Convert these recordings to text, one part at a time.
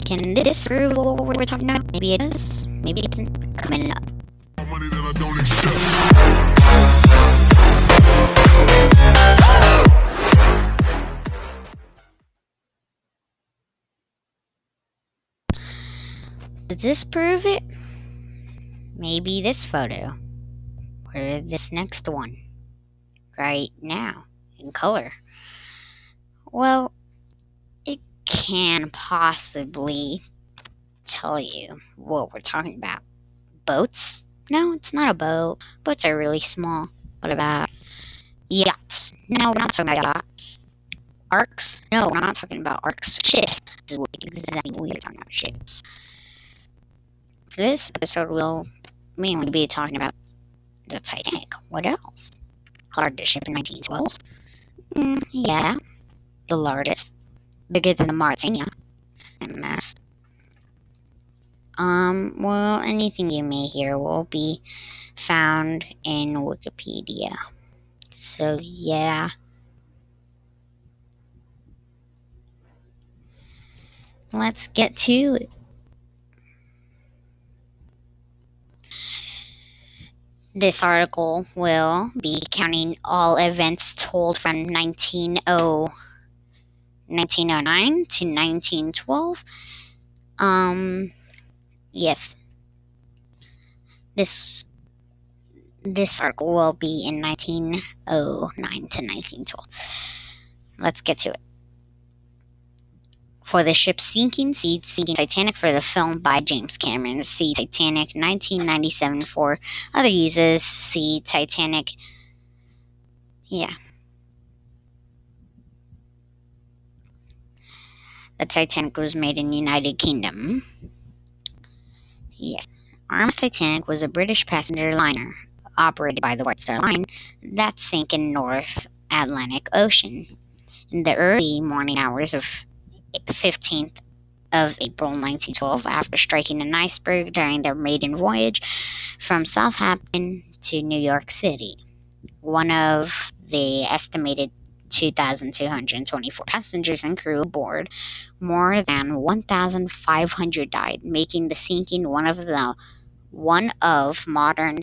Can this prove what we're talking about? Maybe it is. Maybe it isn't. Coming up. Money that I don't accept. Does this prove it? Maybe this photo. Or this next one. Right now. In color. Well, it can possibly tell you what we're talking about. Boats? No, it's not a boat. Boats are really small. What about yachts? No, we're not talking about yachts. Arcs? No, we're not talking about arcs. Ships. This is exactly what we're talking about. Ships. For this episode, we'll mainly be talking about the Titanic. What else? Largest ship in 1912. Yeah, the largest. Bigger than the Mauritania. MS. Well, anything you may hear will be found in Wikipedia. So, yeah. Let's get to it. This article will be counting all events told from 1909 to 1912. Yes. This article will be in 1909 to 1912. Let's get to it. For the ship sinking, see Sinking Titanic for the film by James Cameron. See Titanic 1997 for other uses. See Titanic. Yeah. The Titanic was made in the United Kingdom. Yes. Arm's Titanic was a British passenger liner operated by the White Star Line that sank in North Atlantic Ocean in the early morning hours of 15th of April 1912 after striking an iceberg during their maiden voyage from Southampton to New York City. One of the estimated 2,224 passengers and crew aboard, more than 1,500 died, making the sinking one of modern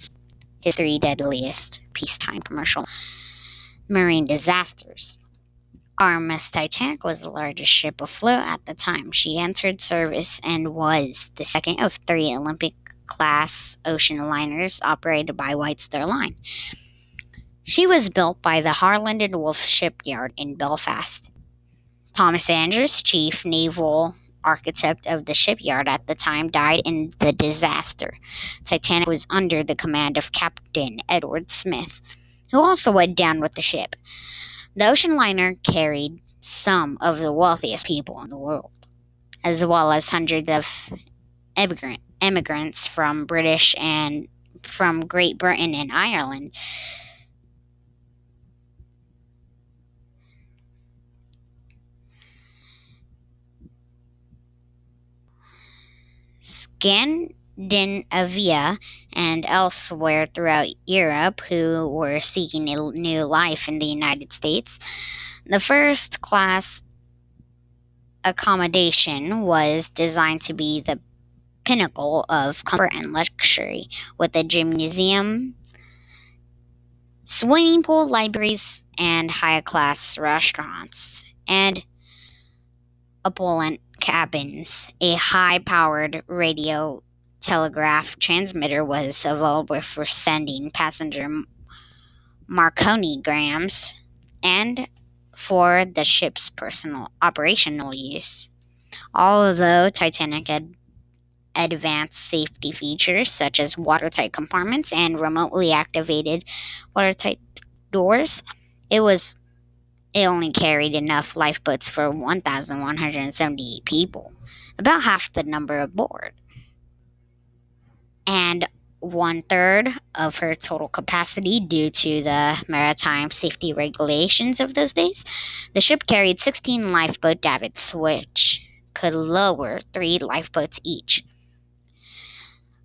history's deadliest peacetime commercial marine disasters. RMS Titanic was the largest ship afloat at the time she entered service and was the second of 3 Olympic-class ocean liners operated by White Star Line. She was built by the Harland and Wolff Shipyard in Belfast. Thomas Andrews, chief naval architect of the shipyard at the time, died in the disaster. Titanic was under the command of Captain Edward Smith, who also went down with the ship. The ocean liner carried some of the wealthiest people in the world, as well as hundreds of immigrants from Great Britain and Ireland. Scandinavia and elsewhere throughout Europe who were seeking a new life in the United States. The first class accommodation was designed to be the pinnacle of comfort and luxury, with a gymnasium, swimming pool, libraries, and high-class restaurants, and opulent cabins. A high-powered radio telegraph transmitter was available for sending passenger Marconigrams and for the ship's personal operational use. Although Titanic had advanced safety features such as watertight compartments and remotely activated watertight doors, it only carried enough lifeboats for 1,178 people, about half the number aboard, and 1/3 of her total capacity due to the maritime safety regulations of those days. The ship carried 16 lifeboat davits, which could lower 3 lifeboats each.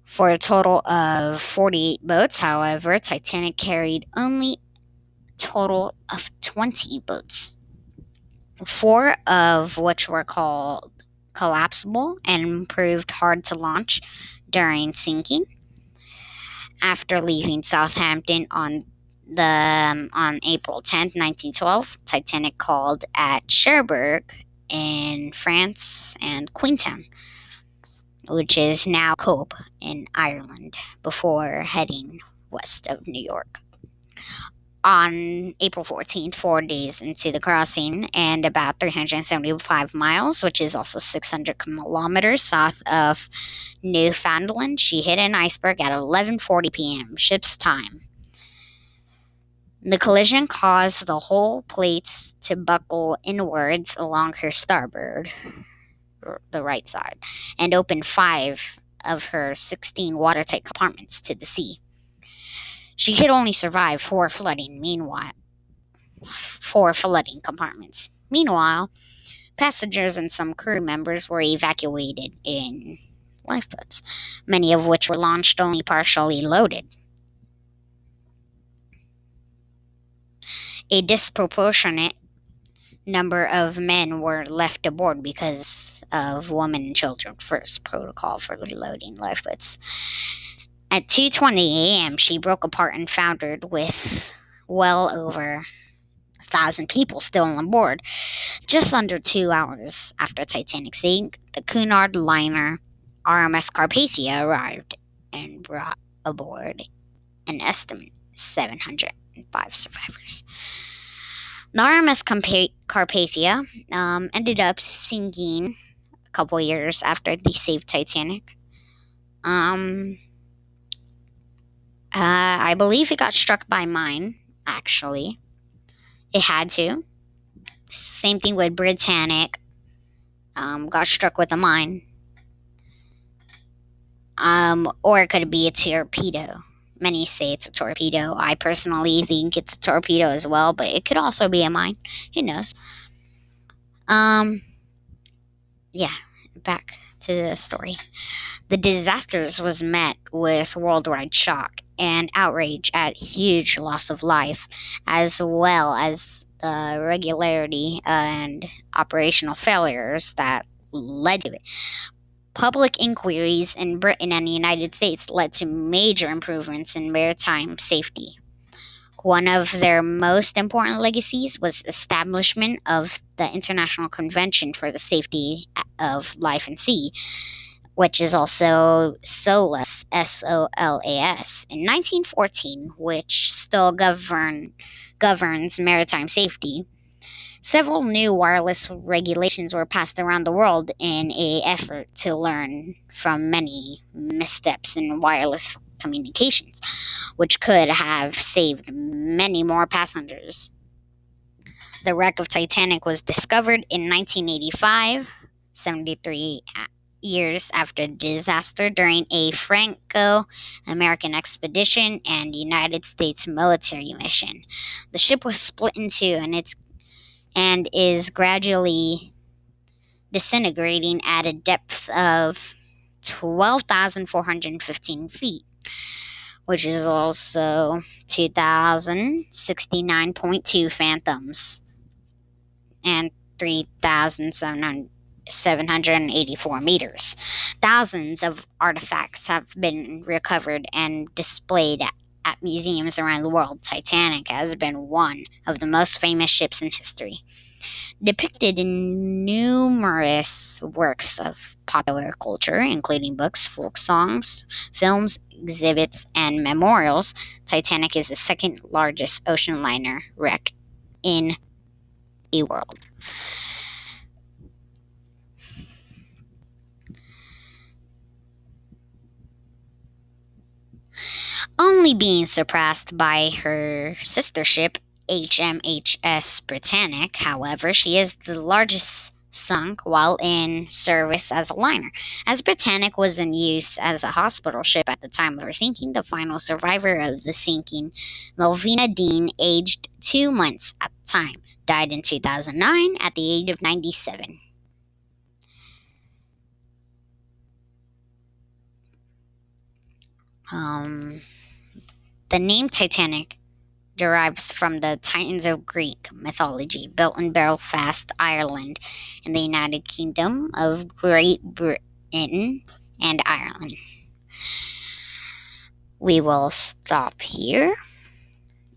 For a total of 48 boats, however, Titanic carried only a total of 20 boats, 4 of which were called collapsible and proved hard to launch during sinking. After leaving Southampton on April 10th, 1912, Titanic called at Cherbourg in France and Queenstown, which is now Cope in Ireland, before heading west of New York. On April 14th, 4 days into the crossing and about 375 miles, which is also 600 kilometers south of Newfoundland, she hit an iceberg at 11:40 p.m. ship's time. The collision caused the hull plates to buckle inwards along her starboard, the right side, and opened 5 of her 16 watertight compartments to the sea. She could only survive four flooding compartments. Meanwhile, passengers and some crew members were evacuated in lifeboats, many of which were launched only partially loaded. A disproportionate number of men were left aboard because of women and children first protocol for reloading lifeboats. At 2:20 a.m., she broke apart and foundered with well over 1,000 people still on board. Just under 2 hours after Titanic sank, the Cunard liner RMS Carpathia arrived and brought aboard an estimate 705 survivors. The RMS Carpathia ended up sinking a couple years after they saved Titanic. I believe it got struck by mine, actually. It had to. Same thing with Britannic. Got struck with a mine. Or it could be a torpedo. Many say it's a torpedo. I personally think it's a torpedo as well, but it could also be a mine. Who knows? Yeah, back to the story. The disasters was met with worldwide shock and outrage at huge loss of life, as well as the regularity and operational failures that led to it. Public inquiries in Britain and the United States led to major improvements in maritime safety. One of their most important legacies was establishment of the International Convention for the Safety of Life in Sea, which is also SOLAS, SOLAS, in 1914, which still governs maritime safety. Several new wireless regulations were passed around the world in an effort to learn from many missteps in wireless communications, which could have saved many more passengers. The wreck of Titanic was discovered in 1985, 73 years after the disaster, during a Franco-American expedition and United States military mission. The ship was split in two and is gradually disintegrating at a depth of 12,415 feet, which is also 2,069.2 fathoms and 3,784 meters. Thousands of artifacts have been recovered and displayed at museums around the world. Titanic has been one of the most famous ships in history, depicted in numerous works of popular culture, including books, folk songs, films, exhibits, and memorials. Titanic is the second largest ocean liner wreck in the world. Only being surpassed by her sister ship, HMHS Britannic. However, she is the largest sunk while in service as a liner. As Britannic was in use as a hospital ship at the time of her sinking, the final survivor of the sinking, Melvina Dean, aged 2 months at the time, died in 2009 at the age of 97. The name Titanic derives from the Titans of Greek mythology, built in Belfast, Ireland, in the United Kingdom of Great Britain and Ireland. We will stop here.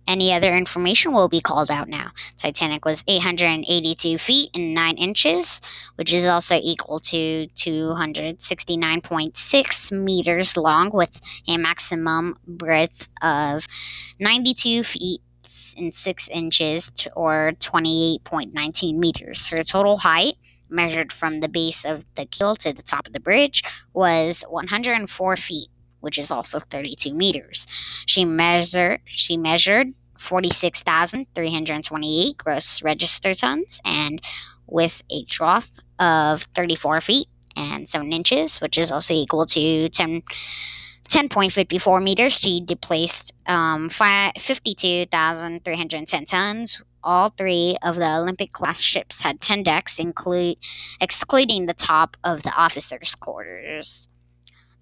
Any other information will be called out now. Titanic was 882 feet and 9 inches, which is also equal to 269.6 meters long, with a maximum breadth of 92 feet and 6 inches, or 28.19 meters. Her total height, measured from the base of the keel to the top of the bridge, was 104 feet, which is also 32 meters. She measured 46,328 gross register tons, and with a trough of 34 feet and 7 inches, which is also equal to 10.54 meters, she displaced 52,310 tons. All three of the Olympic class ships had 10 decks, excluding the top of the officers' quarters,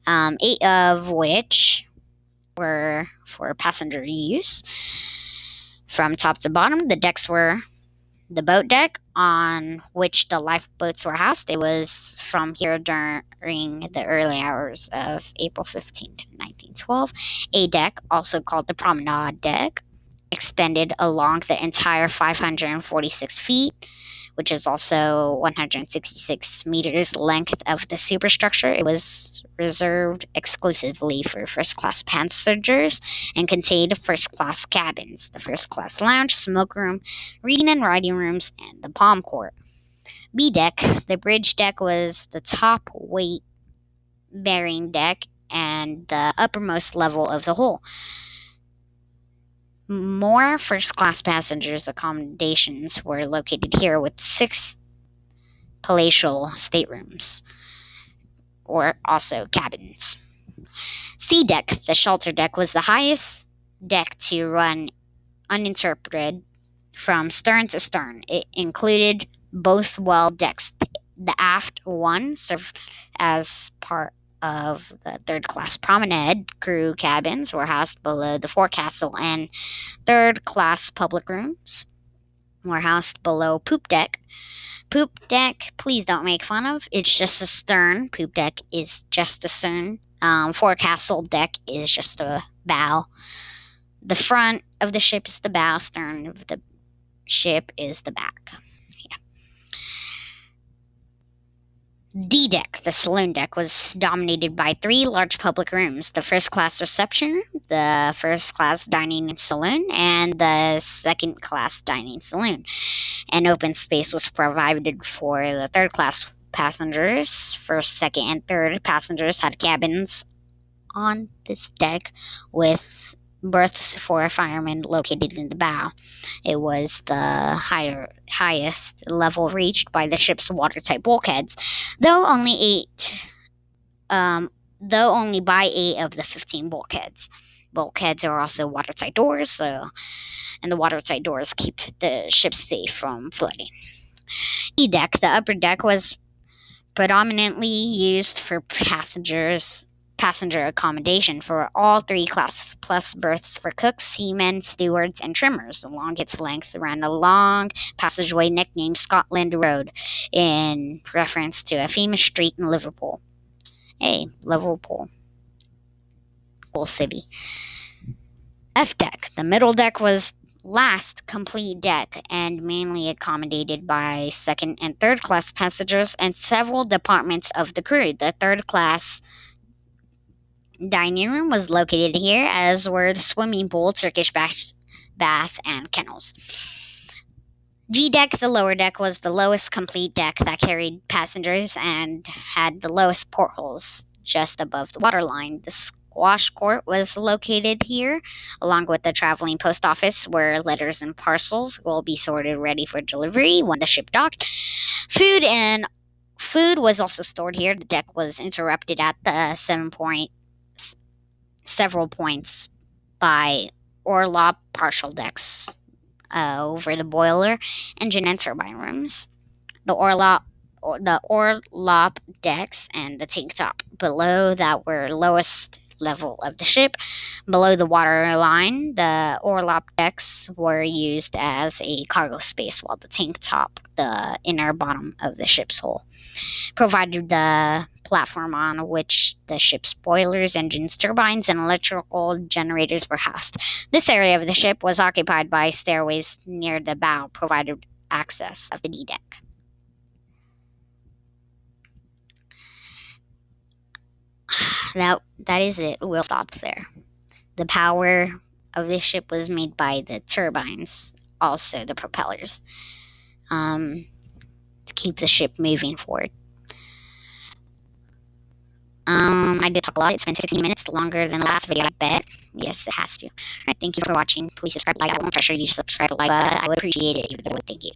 8 of which were for passenger use. From top to bottom, the decks were the boat deck, on which the lifeboats were housed. It was from here during the early hours of April 15th, 1912. A deck, also called the promenade deck, extended along the entire 546 feet, which is also 166 meters length of the superstructure. It was reserved exclusively for first class passengers and contained first class cabins, the first class lounge, smoke room, reading and writing rooms, and the palm court. B deck, the bridge deck, was the top weight bearing deck and the uppermost level of the hull. More first class passengers' accommodations were located here, with 6 palatial staterooms, or also cabins. C deck, the shelter deck, was the highest deck to run uninterrupted from stern to stern. It included both well decks. The aft one served as part of the third class promenade. Crew cabins were housed below the forecastle, and third class public rooms were housed below poop deck. Poop deck, please don't make fun of. It's just a stern. Poop deck is just a stern. Forecastle deck is just a bow. The front of the ship is the bow. Stern of the ship is the back. D deck, the saloon deck, was dominated by 3 large public rooms: the first class reception, the first class dining saloon, and the second class dining saloon. An open space was provided for the third class passengers. First, second, and third passengers had cabins on this deck, with berths for firemen located in the bow. It was the highest level reached by the ship's watertight bulkheads, though only by 8 of the 15 bulkheads. Bulkheads are also watertight doors, and the watertight doors keep the ship safe from flooding. E deck, the upper deck, was predominantly used for passenger accommodation for all 3 classes, plus berths for cooks, seamen, stewards, and trimmers. Along its length ran a long passageway nicknamed Scotland Road, in reference to a famous street in Liverpool. Liverpool city. F deck, the middle deck, was last complete deck and mainly accommodated by second and third class passengers and several departments of the crew. The third class dining room was located here, as were the swimming pool, Turkish bath, and kennels. G deck, the lower deck, was the lowest complete deck that carried passengers and had the lowest portholes just above the waterline. The squash court was located here, along with the traveling post office, where letters and parcels will be sorted ready for delivery when the ship docked. Food was also stored here. The deck was interrupted at the several points by orlop partial decks over the boiler, engine, and turbine rooms. The orlop decks and the tank top below that were lowest level of the ship. Below the water line, the orlop decks were used as a cargo space, while the tank top, the inner bottom of the ship's hull, provided the platform on which the ship's boilers, engines, turbines, and electrical generators were housed. This area of the ship was occupied by stairways near the bow, provided access of the D deck. That is it. We'll stop there. The power of this ship was made by the turbines, also the propellers, to keep the ship moving forward. I did talk a lot. It's been 16 minutes longer than the last video, I bet. Yes, it has to. Alright, thank you for watching. Please subscribe, like. I won't pressure you to subscribe, like, but I would appreciate it if you would. Thank you.